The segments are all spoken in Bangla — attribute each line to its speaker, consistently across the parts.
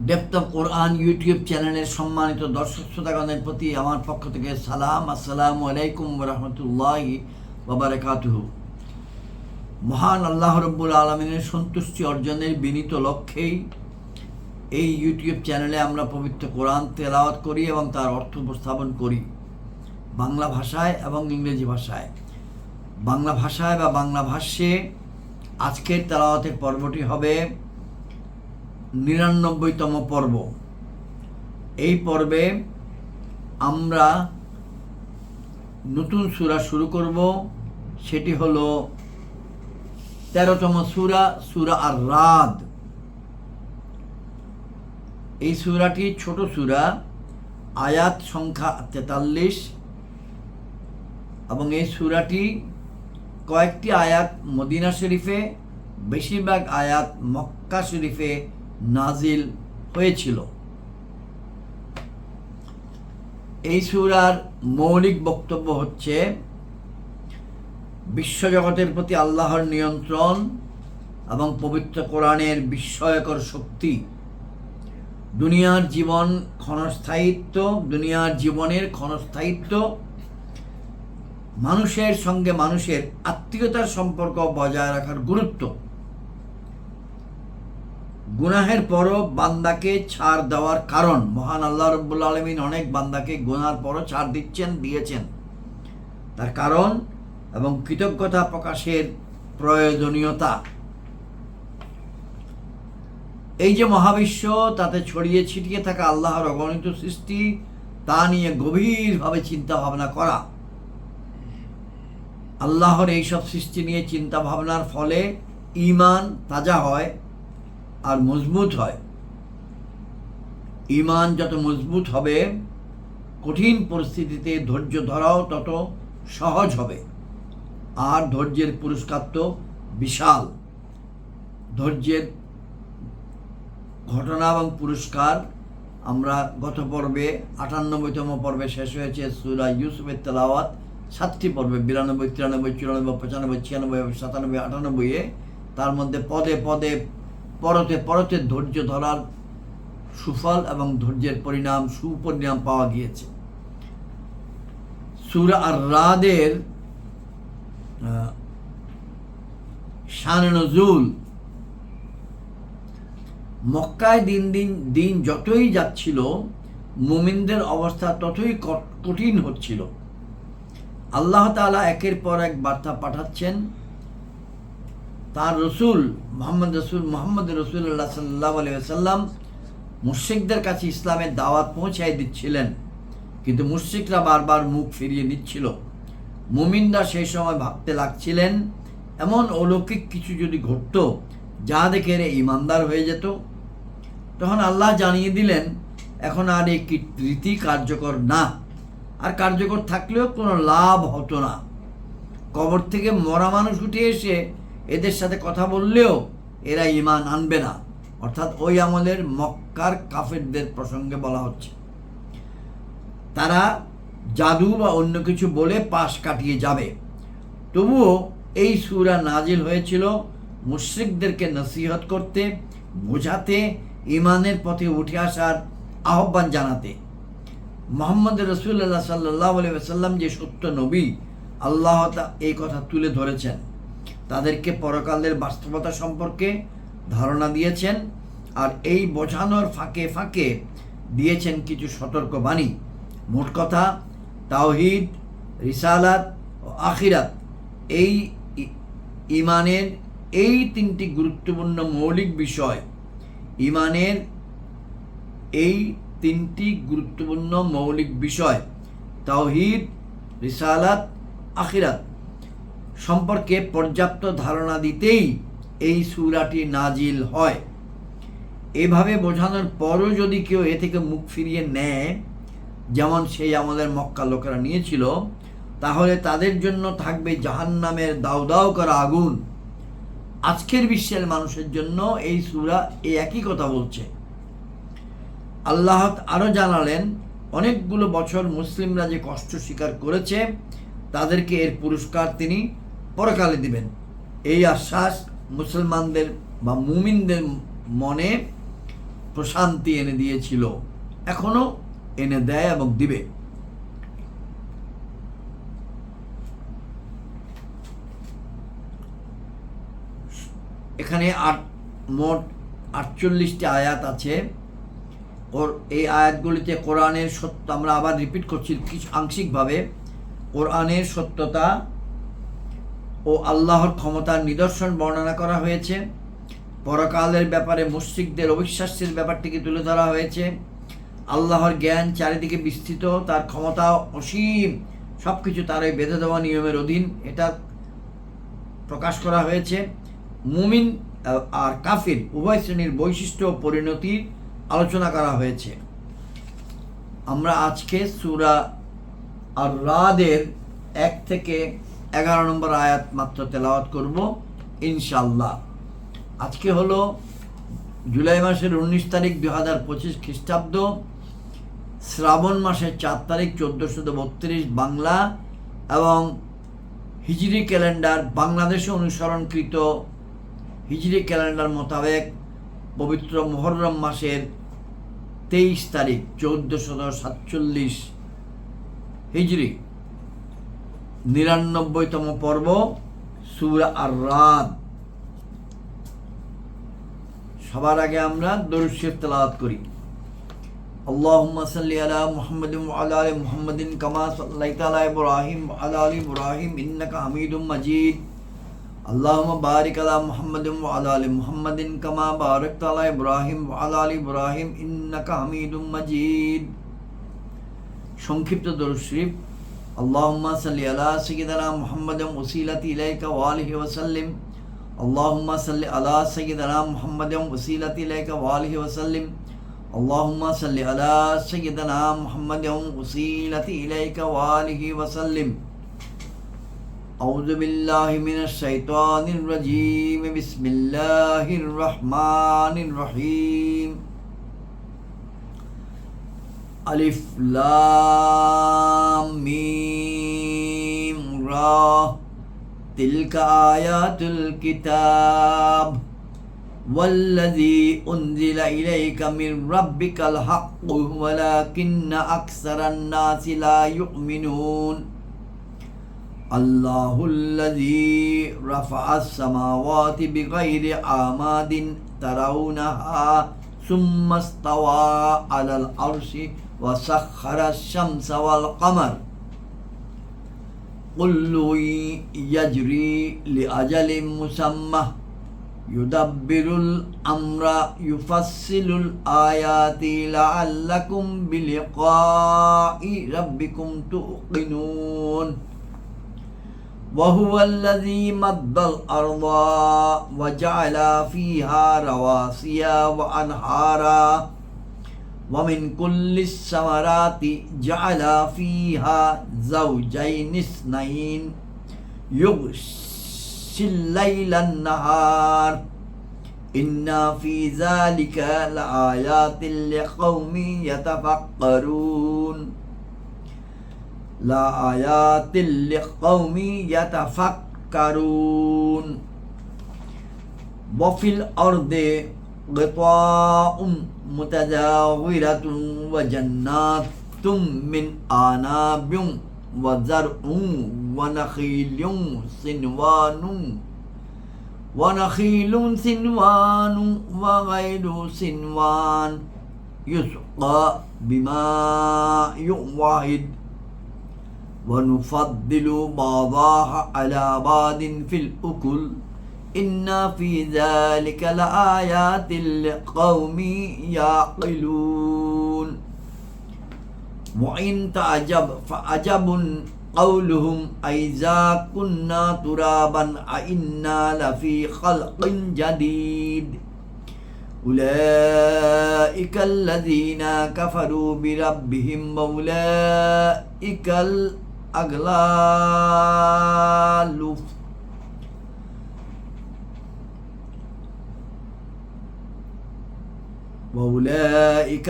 Speaker 1: ডেপথ অফ কোরআন ইউটিউব চ্যানেলের সম্মানিত দর্শক শ্রোতাগণের প্রতি আমার পক্ষ থেকে সালাম, আসসালামু আলাইকুম ওয়া রাহমাতুল্লাহি ওয়া বারাকাতুহু। মহান আল্লাহ রাব্বুল আলামিনের সন্তুষ্টি অর্জনের বিনীত লক্ষ্যেই এই ইউটিউব চ্যানেলে আমরা পবিত্র কোরআন তেলাওয়াত করি এবং তার অর্থ উপস্থাপন করি বাংলা ভাষায় এবং ইংরেজি ভাষায়। বাংলা ভাষায় বা বাংলা ভাষ্যে আজকের তেলাওয়াতের পর্বটি হবে ৯৯তম পর্ব। এই পর্বে আমরা নতুন সূরা শুরু করব, সেটি হলো ১৩তম সূরা, সূরা আর-রাদ। এই সূরাটি ছোট সূরা, আয়াত সংখ্যা ৪৩ এবং এই সূরাটি কয়েকটি আয়াত মদিনা শরীফে, বেশিরভাগ আয়াত মক্কা শরীফে নাজিল হয়েছিল। এই সূরার মৌলিক বক্তব্য হচ্ছে বিশ্বজগতের প্রতি আল্লাহর নিয়ন্ত্রণ এবং পবিত্র কোরআনের বিস্ময়কর শক্তি, দুনিয়ার জীবনের ক্ষণস্থায়িত্ব, মানুষের সঙ্গে মানুষের আত্মীয়তার সম্পর্ক বজায় রাখার গুরুত্ব, গুনাহের পরও বান্দাকে ছাড় দেওয়ার কারণ। মহান আল্লাহ রাব্বুল আলামিন অনেক বান্দাকে গুনার পরও ছাড় দিয়েছেন, তার কারণ এবং কৃতজ্ঞতা প্রকাশের প্রয়োজনীয়তা। এই যে মহাবিশ্ব, তাতে ছড়িয়ে ছিটিয়ে থাকা আল্লাহর অগণিত সৃষ্টি, তা নিয়ে গভীরভাবে চিন্তা ভাবনা করা। আল্লাহর এইসব সৃষ্টি নিয়ে চিন্তা ভাবনার ফলে ঈমান তাজা হয় আর মজবুত হয়। ঈমান যত মজবুত হবে, কঠিন পরিস্থিতিতে ধৈর্য ধরাও তত সহজ হবে। আর ধৈর্যের পুরস্কার তো বিশাল। ধৈর্যের ঘটনা এবং পুরস্কার আমরা গত পর্বে ৯৮তম পর্বে শেষ হয়েছে সূরা ইউসুফের তেলাওয়াত ৭টি পর্বে, ৯২, ৯৩, ৯৪, ৯৫, ৯৬, ৯৭, ৯৮-এ। তার মধ্যে পদে পদে পরতে পরতে ধৈর্য ধরার সুফল এবং ধৈর্যের সুপরিণাম পাওয়া গিয়েছে। সূরা আর-রাদের শানে নজুল। মক্কায় দিন যতই যাচ্ছিল, মুমিনদের অবস্থা ততই কঠিন হচ্ছিল। আল্লাহ তাআলা একের পর এক বার্তা পাঠাচ্ছেন। তার রসুল মুহাম্মদ রাসূলুল্লাহ সাল্লাল্লাহু আলাইহি ওয়াসাল্লাম মুশরিকদের কাছে ইসলামের দাওয়াত পৌঁছায় দিচ্ছিলেন, কিন্তু মুশরিকরা বারবার মুখ ফিরিয়ে নিচ্ছিল। মুমিনরা সেই সময় ভাবতে লাগছিলেন, এমন অলৌকিক কিছু যদি ঘটত যা দেখে এরা ঈমানদার হয়ে যেত। তখন আল্লাহ জানিয়ে দিলেন, এখন আর এই রীতি কার্যকর না, আর কার্যকর থাকলেও কোনো লাভ হতো না। কবর থেকে মরা মানুষ উঠে এসে এদের সাথে কথা বললেও এরা ঈমান আনবে না। অর্থাৎ ওই আমলের মক্কার কাফেরদের প্রসঙ্গে বলা হচ্ছে। তারা জাদু বা অন্য কিছু বলে পাশ কাটিয়ে যাবে। তবুও এই সূরা নাজিল হয়েছিল মুশরিকদেরকে নসিহত করতে, বোঝাতে, ঈমানের পথে উঠে আসার আহ্বান জানাতে। মুহাম্মদ রাসূলুল্লাহ সাল্লাল্লাহু আলাইহি ওয়াসাল্লাম যে সত্য নবী, আল্লাহ এই কথা তুলে ধরেছেন। তাদেরকে পরকালের বাস্তবতা সম্পর্কে ধারণা দিয়েছেন, আর এই বোঝানোর ফাঁকে ফাঁকে দিয়েছেন কিছু সতর্কবাণী। মোট কথা, তাওহীদ, রিসালাত ও আখিরাত, এই ঈমানের এই তিনটি গুরুত্বপূর্ণ মৌলিক বিষয়। ঈমানের এই তিনটি গুরুত্বপূর্ণ মৌলিক বিষয়, তাওহীদ, রিসালাত, আখিরাত সম্পর্কে পর্যাপ্ত ধারণা দিতেই এই সূরাটি নাজিল হয়। এভাবে বোঝানোর পরও যদি কেউ এ থেকে মুখ ফিরিয়ে নেয়, যেমন সেই আমাদের মক্কা লোকেরা নিয়েছিল, তাহলে তাদের জন্য থাকবে জাহান্নামের দাউ দাউ করা আগুন। আজকের বিশ্বের মানুষের জন্য এই সূরা এই একই কথা বলছে। আল্লাহ আরও জানালেন, অনেকগুলো বছর মুসলিমরা যে কষ্ট স্বীকার করেছে, তাদেরকে এর পুরস্কার তিনি পরকালে দিবেন। এই আশ্বাস মুসলমানদের বা মুমিনদের মনে প্রশান্তি এনে দিয়েছিল, এখনো এনে দেয় এবং দিবে। এখানে মোট 48টি আয়াত আছে। এই আয়াতগুলিতে কোরআনের সত্য, আমরা আবার রিপিট করছি কিছু আংশিকভাবে, কোরআনের সত্যতা ও আল্লাহর ক্ষমতার নিদর্শন বর্ণনা করা হয়েছে। পরকালের ব্যাপারে মুশরিকদের অবিশ্বাসের ব্যাপারটিকে তুলে ধরা হয়েছে। আল্লাহর জ্ঞান চারিদিকে বিস্তৃত, তার ক্ষমতা অসীম, সব কিছু তার ওই বেঁধে দেওয়া নিয়মের অধীন, এটা প্রকাশ করা হয়েছে। মুমিন আর কাফির উভয় শ্রেণীর বৈশিষ্ট্য ও পরিণতির আলোচনা করা হয়েছে। আমরা আজকে সূরা আর-রাদের 1 থেকে 11 নম্বর আয়াত মাত্র তেলাওয়াত করব ইনশাআল্লাহ। আজকে হলো জুলাই মাসের 19 তারিখ 2025 খ্রিস্টাব্দ, শ্রাবণ মাসের 4 তারিখ 1432 বাংলা এবং হিজরি ক্যালেন্ডার, বাংলাদেশে অনুসরণকৃত হিজরি ক্যালেন্ডার মোতাবেক পবিত্র মুহররম মাসের 23 তারিখ 1447 হিজরি, 99তম পর্ব সূরা আর-রাদ। সবার আগে আমরা দরুদ শরীফ তেলাওয়াত করি। আল্লাহুম্মা সাল্লি আলা মুহাম্মাদিন ওয়া আলা আলি মুহাম্মাদিন কামা সাল্লাইতা আলা ইব্রাহিম ওয়া আলা আলি ইব্রাহিম ইন্নাকা হামিদুম মাজিদ। আল্লাহুম্মা বারিক আলা মুহাম্মাদিন ওয়া আলা আলি মুহাম্মাদিন কামা বারাকতা আলা ইব্রাহিম ওয়া আলা আলি ইব্রাহিম ইন্নাকা হামিদুম মাজিদ। সংক্ষিপ্ত দরুদ শরীফ। আল্লাহুম্মা সাল্লি আলা সাইয়্যিদিনা মুহাম্মাদিন ওয়াসিলাতি ইলাইকা ওয়া আলিহি ওয়া সাল্লিম। আল্লাহুম্মা সাল্লি আলা সাইয়্যিদিনা মুহাম্মাদিন ওয়াসিলাতি ইলাইকা ওয়া আলিহি ওয়া সাল্লিম। আল্লাহুম্মা সাল্লি আলা সাইয়্যিদিনা মুহাম্মাদিন ওয়াসিলাতি ইলাইকা ওয়া আলিহি ওয়া সাল্লিম। আউযু বিল্লাহি মিনাশ শাইতানির রাজীম। বিসমিল্লাহির রহমানির রহিম। আলিফ লাম মিম রা তিলকা আয়াতুল কিতাব ওয়াল্লাযী উনজিলা ইলাইকা মির রাব্বিকাল হাক্কু ওয়ালাকিন্না আকসারান নাসি লা ইউমিনুন। আল্লাহুল্লাযী রাফাআস সামাওয়াতি বিগাইরি আমাদিন তারাউনাহা সুম্মা ইসতাওয়া আলাল আরশি ওয়া সাখখারাশ শামসা ওয়াল কমার কুল্লুন ইয়াজরি লিআজালিন মুসাম্মা ইউদাব্বিরুল আমরা ইউফাসসিলুল আয়াতি লাআল্লাকুম বিলিকাই রাব্বিকুম তুকিনুন। وهو الذي مد الأرض وجعل فيها رواسي وأنهارا ومن كل الثمرات جعل فيها زوجين اثنين يغشي الليل النهار إن في ذلك لآيات لقوم يتفكرون। لآيات لقوم يتفكرون। وفي الأرض قطاع متجاورة وجنات من أعناب وزرع ونخيل صنوان وغير صنوان يسقى بماء واحد ونفضل بعضها على بعض في الأكل إن في ذلك لآيات لقوم يعقلون। وإن تعجب فعجب قولهم أإذا كنا ترابا أإنا لفي خلق جديد أولئك الذين كفروا بربهم وأولئك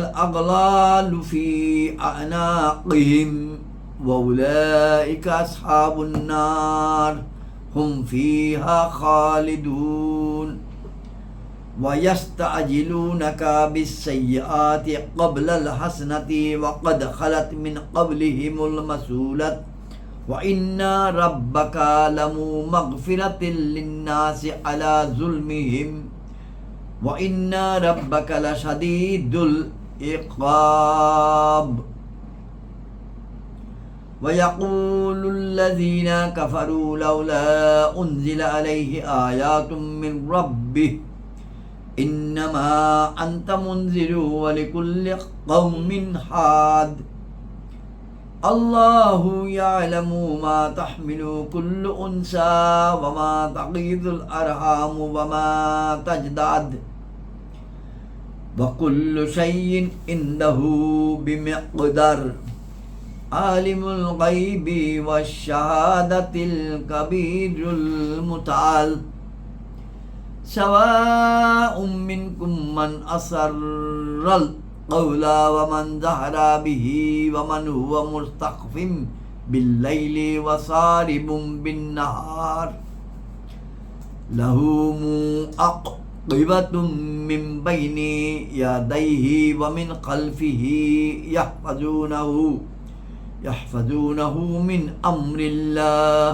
Speaker 1: الأغلال في أعناقهم وأولئك أصحاب النار هم فيها خالدون। وَيَسْتَعْجِلُونَكَ بِالسَّيِّئَاتِ قَبْلَ الْحَسَنَةِ وَقَدْ خَلَتْ مِنْ قَبْلِهِمُ الْمَثُولَةُ وَإِنَّ رَبَّكَ لَذُو مَغْفِرَةٍ لِلنَّاسِ عَلَى ظُلْمِهِمْ وَإِنَّ رَبَّكَ لَشَدِيدُ الْعِقَابِ وَيَقُولُ الَّذِينَ كَفَرُوا لَوْلَا أُنْزِلَ عَلَيْهِ آيَاتٌ مِّن رَّبِّهِ إِنَّمَا أَنْتَ مُنذِرٌ وَلِكُلِّ قَوْمٍ حَادٍ الله يعلم ما تحمل كل أنثى وما تغيض الأرحام وما تزداد وكل شيء عنده بمقدار عالم الغيب والشهادة الكبير المتعال سواء منكم من أسر القول ومن جهر به ومن هو مستخف بالليل وسارب بالنهار له معقبة من بين يديه ومن خلفه يحفظونه من أمر الله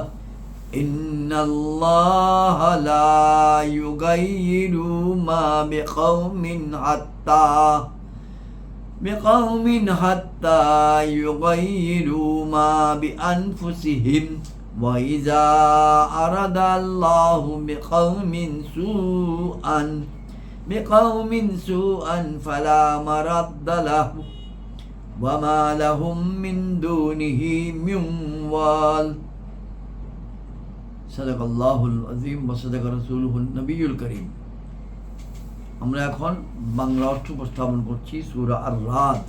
Speaker 1: إن الله لا يغير ما بقوم حتى يغيروا ما بأنفسهم وإذا أراد الله بقوم سوءا فلا مرد له وما لهم من دونه من وال صدق الله العظيم وصدق رسوله النبي الكريم আমরা এখন বাংলা অর্থ উপস্থাপন করছি সূরা আর-রাদ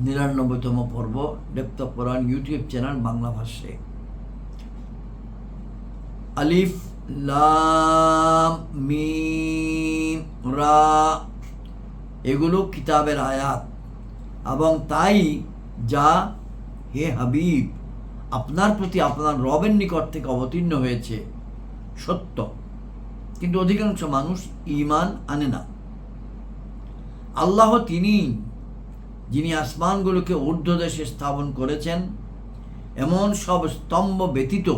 Speaker 1: 99তম পর্ব depth of Quran YouTube channel Bangla ভাষায়। আলিফ লাম মিম রা এগুলো কিতাবের আয়াত এবং তাই যা হে হাবিব আপনার প্রতি আপনার রবের নিকট থেকে অবতীর্ণ হয়েছে সত্য, কিন্তু অধিকাংশ মানুষ ঈমান আনে না। আল্লাহ তিনি যিনি আসমানগুলোকে ঊর্ধ্বদেশে স্থাপন করেছেন এমন সব স্তম্ভ ব্যতীত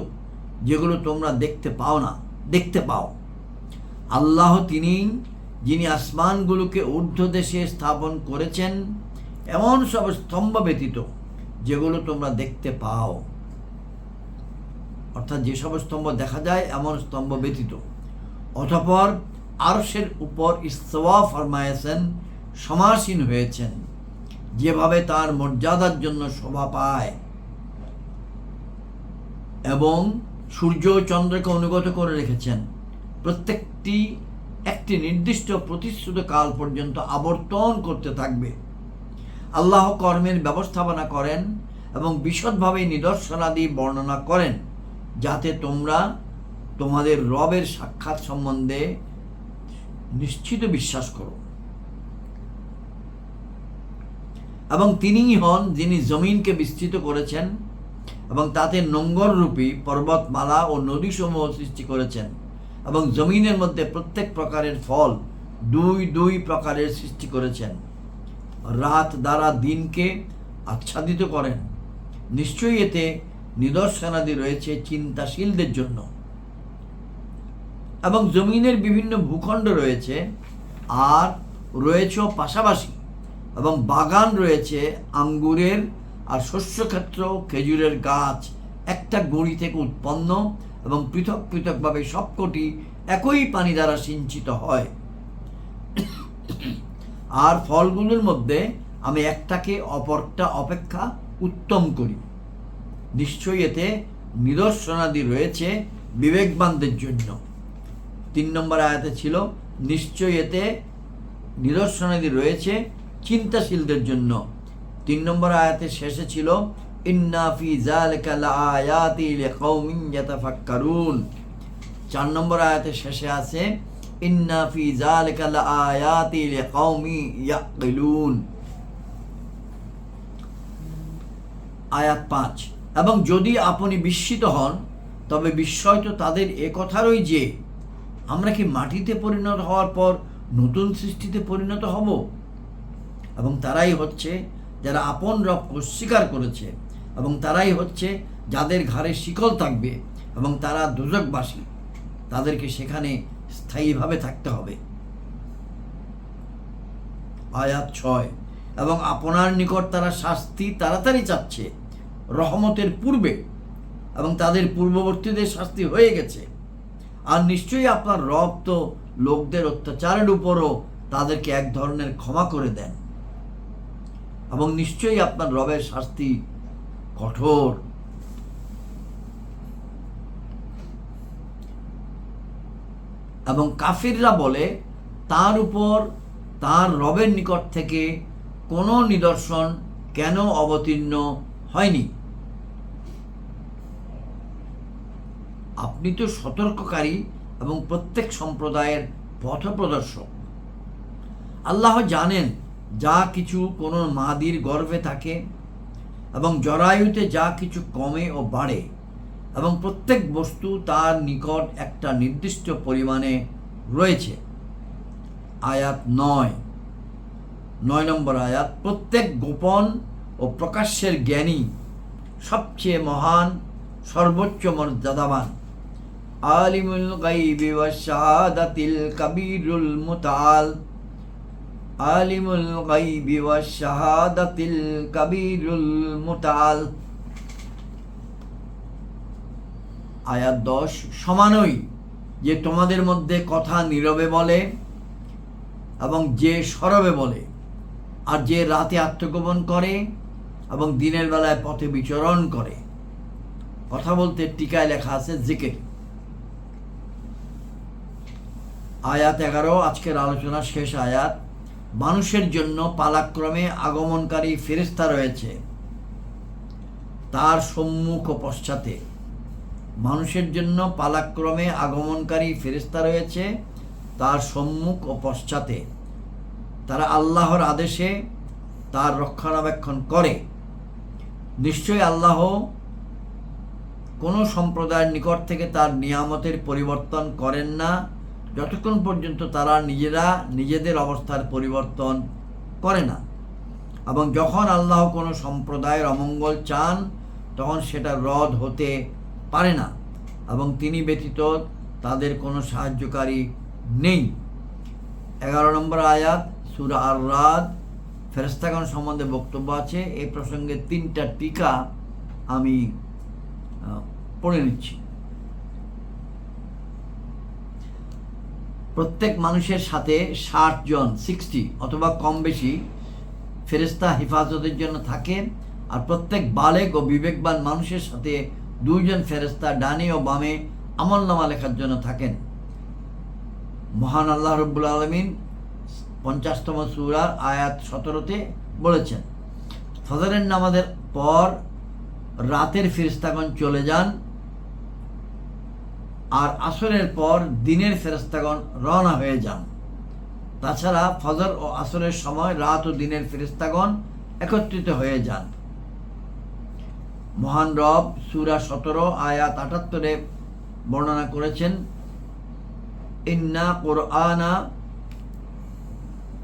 Speaker 1: যেগুলো তোমরা দেখতে পাও। আল্লাহ তিনি যিনি আসমানগুলোকে ঊর্ধ্বদেশে স্থাপন করেছেন এমন সব স্তম্ভ ব্যতীত যেগুলো তোমরা দেখতে পাও, অর্থাৎ যেসব স্তম্ভ দেখা যায় এমন স্তম্ভ ব্যতীত। অতঃপর আরশের উপর ইস্তিওয়া ফরমায়েছেন, সমাসীন হয়েছেন, যেভাবে তার মর্যাদার জন্য শোভা পায়, এবং সূর্য চন্দ্রকে অনুগত করে রেখেছেন। প্রত্যেকটি একটি নির্দিষ্ট প্রতিশ্রুত কাল পর্যন্ত আবর্তন করতে থাকবে। আল্লাহ কর্মের ব্যবস্থাপনা করেন এবং বিশদভাবে নিদর্শনাদি বর্ণনা করেন, যাতে তোমরা তোমাদের রবের সাক্ষাৎ সম্বন্ধে নিশ্চিত বিশ্বাস করো। এবং তিনিই হন যিনি জমিনকে বিস্তৃত করেছেন এবং তাতে নোঙ্গররূপী পর্বতমালা ও নদীসমূহ সৃষ্টি করেছেন, এবং জমিনের মধ্যে প্রত্যেক প্রকারের ফল দুই প্রকারের সৃষ্টি করেছেন। রাত দ্বারা দিনকে আচ্ছাদিত করেন। নিশ্চয়ই এতে নিদর্শনাদি রয়েছে চিন্তাশীলদের জন্য। এবং জমিনের বিভিন্ন ভূখণ্ড রয়েছে, আর রয়েছেও পাশাপাশি, এবং বাগান রয়েছে আঙ্গুরের, আর শস্যক্ষেত্র খেজুরের গাছ একটা গুঁড়ি থেকে উৎপন্ন, এবং পৃথক পৃথকভাবে সবকটি একই পানি দ্বারা সিঞ্চিত হয়। আর ফলগুলোর মধ্যে আমি একটাকে অপরটা অপেক্ষা উত্তম করি। নিশ্চয়ই এতে নিদর্শনাদি রয়েছে বিবেকবানদের জন্য। 3 নম্বর আয়াতে ছিল নিশ্চয়ই এতে নিদর্শনাদি রয়েছে চিন্তাশীলদের জন্য। 3 নম্বর আয়াতের শেষে ছিল ইন্না ফি যালিকা লাআয়াতি লিকাওমিন ইয়াতাফাক্কারুন। 4 নম্বর আয়াতের শেষে আছে ইন্না ফি যালিকা লাআয়াতি লিকাওমিন ইয়াকিলুন। আয়াত 5, এবং যদি আপনি বিস্মিত হন তবে বিস্ময় তো তাদের এ কথারই যে আমরা কি মাটিতে পরিণত হওয়ার পর নতুন সৃষ্টিতে পরিণত হব? এবং তারাই হচ্ছে যারা আপন রবকে অস্বীকার করেছে, এবং তারাই হচ্ছে যাদের ঘাড়ে শিকল থাকবে, এবং তারা দোজখবাসী, তাদেরকে সেখানে স্থায়ীভাবে থাকতে হবে। আয়াত 6, এবং আপনার নিকট তারা শাস্তি তাড়াতাড়ি চাচ্ছে রহমতের পূর্বে, এবং তাদের পূর্ববর্তীদের শাস্তি হয়ে গেছে। আর নিশ্চয়ই আপনার রব তো লোকদের অত্যাচারের উপরও তাদেরকে এক ধরনের ক্ষমা করে দেন, এবং নিশ্চয়ই আপনার রবের শাস্তি কঠোর। এবং কাফিররা বলে, তার উপর তার রবের নিকট থেকে কোনো নিদর্শন কেন অবতীর্ণ হয়নি? আপনি তো সতর্ককারী এবং প্রত্যেক সম্প্রদায়ের পথপ্রদর্শক। আল্লাহ জানেন যা কিছু কোনো মাদির গর্ভে থাকে, এবং জরায়ুতে যা কিছু কমে ও বাড়ে, এবং প্রত্যেক বস্তু তার নিকট একটা নির্দিষ্ট পরিমাণে রয়েছে। আয়াত 9 নম্বর আয়াত, প্রত্যেক গোপন ও প্রকাশ্যের জ্ঞানী, সবচেয়ে মহান, সর্বোচ্চ মর্যাদাবান। আলিমুল গায়বি ওয়াশ শাহাদাতিল কাবীরুল মুতাআল। আলিমুল গায়বি ওয়াশ শাহাদাতিল কাবীরুল মুতাআল। আয়াত 10, সমানই যে তোমাদের মধ্যে কথা নীরবে বলে এবং যে সরবে বলে, আর যে রাতে আত্মগোপন করে এবং দিনের বেলায় পথে বিচরণ করে। কথা বলতে টিকায় লেখা আছে জিকির। আয়াত 11, আজকের আলোচনা শেষ আয়াত। মানুষের জন্য পালাক্রমে আগমনকারী ফেরেশতা রয়েছে তার সম্মুখ ও পশ্চাতে। মানুষের জন্য পালাক্রমে আগমনকারী ফেরেশতা রয়েছে তার সম্মুখ ও পশ্চাতে। তারা আল্লাহর আদেশে তার রক্ষণাবেক্ষণ করে। নিশ্চয়ই আল্লাহ কোনো সম্প্রদায়ের নিকট থেকে তার নিয়ামতের পরিবর্তন করেন না যতক্ষণ পর্যন্ত তারা নিজেরা নিজেদের অবস্থার পরিবর্তন করে না। এবং যখন আল্লাহ কোনো সম্প্রদায়ের অমঙ্গল চান তখন সেটা রদ হতে পারে না, এবং তিনি ব্যতীত তাদের কোনো সাহায্যকারী নেই। 11 নম্বর আয়াত, সূরা আর-রাদ। ফেরেশতাগণ সম্বন্ধে বক্তব্য আছে। এই প্রসঙ্গে 3টা টিকা আমি পড়ে নিচ্ছি। প্রত্যেক মানুষের সাথে 60 জন 60 অথবা কম বেশি ফেরেশতা হেফাজতের জন্য থাকেন, আর প্রত্যেক বালেগ ও বিবেকবান মানুষের সাথে 2 জন ফেরেশতা ডানে ও বামে আমলনামা লেখার জন্য থাকেন। মহান আল্লাহ রাব্বুল আলামিন 50তম সূরা আয়াত 17-তে বলেছেন, ফজরের নামাজের পর রাতের ফেরেশতাগণ চলে যান, আর আসরের পর দিনের ফেরেশতাগণ রওনা হয়ে যান। তাছাড়া ফজর ও আসরের সময় রাত ও দিনের ফেরেশতাগণ একত্রিত হয়ে যান। মহান রব সূরা 17 আয়াত 78-এ বর্ণনা করেছেন, ইন্না কুরআনা